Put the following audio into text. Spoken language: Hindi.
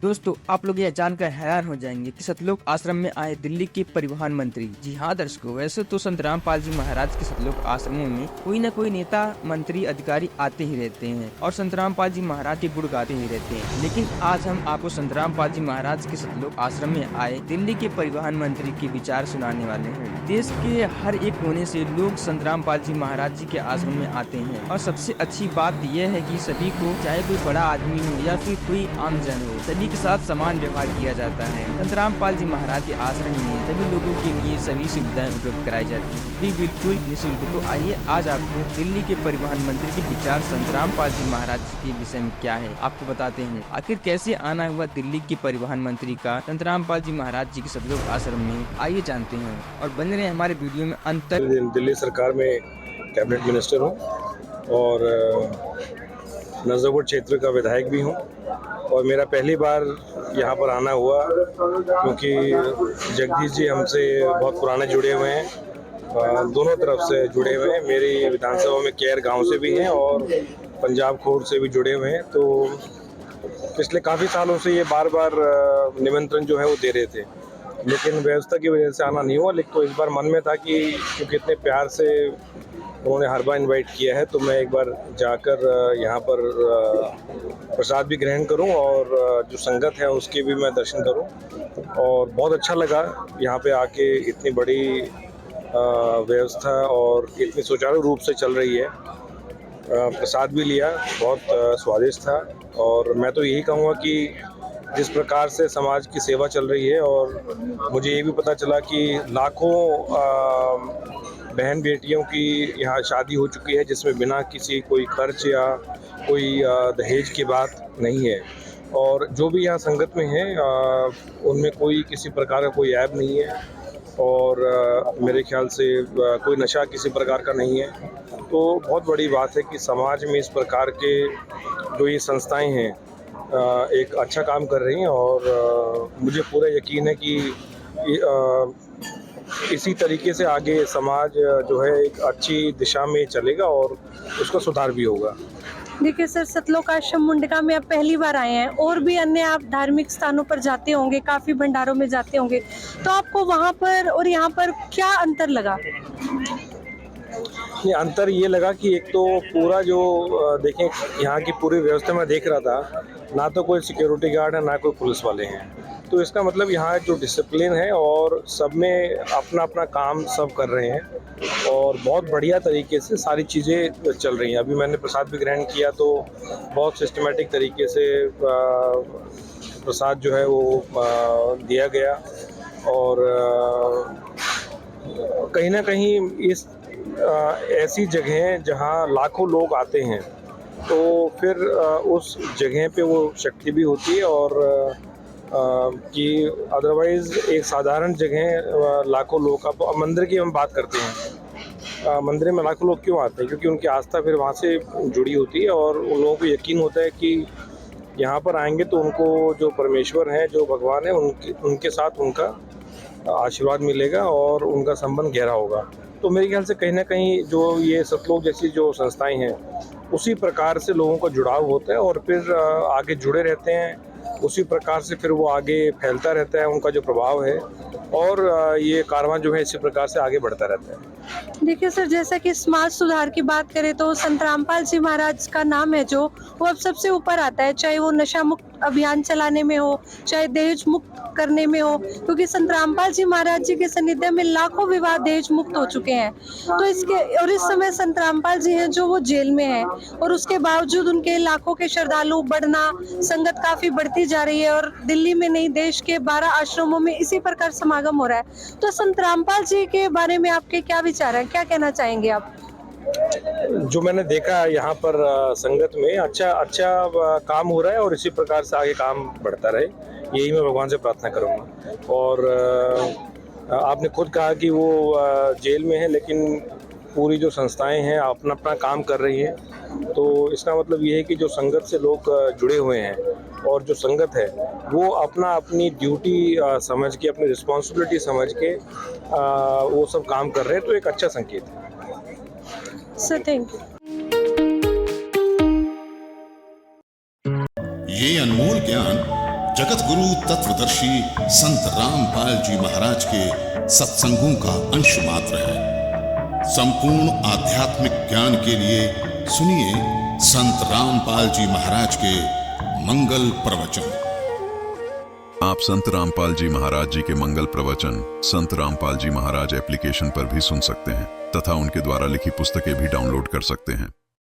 दोस्तों, आप लोग यह जानकर हैरान हो जाएंगे कि सतलोक आश्रम में आए दिल्ली के परिवहन मंत्री। जी हाँ दर्शकों, वैसे तो संत रामपाल जी महाराज के सतलोक आश्रमों में कोई न कोई नेता, मंत्री, अधिकारी आते ही रहते हैं और संत रामपाल जी महाराज के गुण गाते ही रहते हैं। लेकिन आज हम आपको संत रामपाल जी महाराज के सतलोक आश्रम में आए दिल्ली के परिवहन मंत्री के विचार सुनाने वाले हैं। देश के हर एक कोने से लोग संत रामपाल जी महाराज जी के आश्रम में आते हैं और सबसे अच्छी बात यह है कि सभी को, चाहे कोई बड़ा आदमी हो या फिर कोई आम जन हो, सभी के साथ समान व्यवहार किया जाता है। संत रामपाल जी महाराज के आश्रम में सभी लोगों के लिए सभी सुविधाएं उपलब्ध कराई जाती हैं, भी बिल्कुल निःशुल्क। तो आइए आज आपको दिल्ली के परिवहन मंत्री के विचार संत रामपाल जी महाराज के विषय में क्या है आपको बताते हैं। आखिर कैसे आना हुआ दिल्ली के परिवहन मंत्री का संत रामपाल जी महाराज जी के सतलोक आश्रम में, आइए जानते हैं और बने रहे हमारे वीडियो में अंत तक। दिल्ली सरकार में कैबिनेट मिनिस्टर हूँ और नजफगढ़ क्षेत्र का विधायक भी हूँ और मेरा पहली बार यहाँ पर आना हुआ क्योंकि जगदीश जी हमसे बहुत पुराने जुड़े हुए हैं, दोनों तरफ से जुड़े हुए हैं। मेरी विधानसभा में कैर गांव से भी हैं और पंजाब खोर से भी जुड़े हुए हैं। तो पिछले काफ़ी सालों से ये बार बार निमंत्रण जो है वो दे रहे थे, लेकिन व्यवस्था की वजह से आना नहीं हुआ। लेकिन तो इस बार मन में था कि क्योंकि इतने प्यार से उन्होंने हर बार इनवाइट किया है तो मैं एक बार जाकर यहाँ पर प्रसाद भी ग्रहण करूँ और जो संगत है उसके भी मैं दर्शन करूँ। और बहुत अच्छा लगा यहाँ पे आके, इतनी बड़ी व्यवस्था और इतनी सुचारू रूप से चल रही है। प्रसाद भी लिया, बहुत स्वादिष्ट था। और मैं तो यही कहूँगा कि जिस प्रकार से समाज की सेवा चल रही है, और मुझे ये भी पता चला कि लाखों बहन बेटियों की यहाँ शादी हो चुकी है जिसमें बिना किसी कोई खर्च या कोई दहेज की बात नहीं है। और जो भी यहाँ संगत में है उनमें कोई किसी प्रकार का कोई ऐब नहीं है और मेरे ख्याल से कोई नशा किसी प्रकार का नहीं है। तो बहुत बड़ी बात है कि समाज में इस प्रकार के जो ये संस्थाएं हैं एक अच्छा काम कर रही हैं और मुझे पूरा यकीन है कि इसी तरीके से आगे समाज जो है एक अच्छी दिशा में चलेगा और उसका सुधार भी होगा। देखिए सर, सतलोक आश्रम मुंडका में आप पहली बार आए हैं और भी अन्य आप धार्मिक स्थानों पर जाते होंगे, काफ़ी भंडारों में जाते होंगे, तो आपको वहाँ पर और यहाँ पर क्या अंतर लगा? ये अंतर ये लगा कि एक तो पूरा जो देखें यहाँ की पूरी व्यवस्था में देख रहा था, ना तो कोई सिक्योरिटी गार्ड है ना कोई पुलिस वाले हैं। तो इसका मतलब यहाँ जो डिसिप्लिन है और सब में अपना अपना काम सब कर रहे हैं और बहुत बढ़िया तरीके से सारी चीज़ें चल रही हैं। अभी मैंने प्रसाद भी ग्रहण किया तो बहुत सिस्टमेटिक तरीके से प्रसाद जो है वो दिया गया। और कहीं ना कहीं इस ऐसी जगह जहाँ लाखों लोग आते हैं तो फिर उस जगह पे वो शक्ति भी होती है और कि अदरवाइज़ एक साधारण जगह लाखों लोग का, मंदिर की हम बात करते हैं, मंदिर में लाखों लोग क्यों आते हैं? क्योंकि उनकी आस्था फिर वहाँ से जुड़ी होती है और उन लोगों को यकीन होता है कि यहाँ पर आएंगे तो उनको जो परमेश्वर हैं, जो भगवान है, उनके साथ उनका आशीर्वाद मिलेगा और उनका संबंध गहरा होगा। तो मेरे ख्याल से कहीं ना कहीं जो ये सतलोक जैसी जो संस्थाएं हैं उसी प्रकार से लोगों का जुड़ाव होता है और फिर आगे जुड़े रहते हैं, उसी प्रकार से फिर वो आगे फैलता रहता है उनका जो प्रभाव है और ये कारवां जो है इसी प्रकार से आगे बढ़ता रहता है। देखिए सर, जैसा कि समाज सुधार की बात करें तो संत रामपाल जी महाराज का नाम है जो वो अब सबसे ऊपर आता है, चाहे वो नशा मुक्त अभियान चलाने में हो, चाहे दहेज मुक्त करने में हो, क्योंकि संत रामपाल जी महाराज जी के सानिध्य में लाखों विवाह दहेज मुक्त हो चुके हैं। तो इसके और इस समय संत रामपाल जी हैं जो वो जेल में हैं और उसके बावजूद उनके लाखों के श्रद्धालु बढ़ना, संगत काफी बढ़ती जा रही है और दिल्ली में नहीं देश के 12 आश्रमों में इसी प्रकार समागम हो रहा है। तो संत रामपाल जी के बारे में आपके क्या विचार हैं, क्या कहना चाहेंगे आप? जो मैंने देखा यहाँ पर संगत में अच्छा काम हो रहा है और इसी प्रकार से आगे काम बढ़ता रहे, यही मैं भगवान से प्रार्थना करूँगा। और आपने खुद कहा कि वो जेल में है, लेकिन पूरी जो संस्थाएं हैं अपना अपना काम कर रही हैं। तो इसका मतलब ये है कि जो संगत से लोग जुड़े हुए हैं और जो संगत है वो अपनी ड्यूटी समझ के, अपनी रिस्पॉन्सिबिलिटी समझ के वो सब काम कर रहे हैं, तो एक अच्छा संकेत है। Sir thank you. ये अनमोल ज्ञान जगत गुरु तत्वदर्शी संत रामपाल जी महाराज के सत्संगों का अंश मात्र है। संपूर्ण आध्यात्मिक ज्ञान के लिए सुनिए संत रामपाल जी महाराज के मंगल प्रवचन। आप संत रामपाल जी महाराज जी के मंगल प्रवचन संत रामपाल जी महाराज एप्लीकेशन पर भी सुन सकते हैं तथा उनके द्वारा लिखी पुस्तकें भी डाउनलोड कर सकते हैं।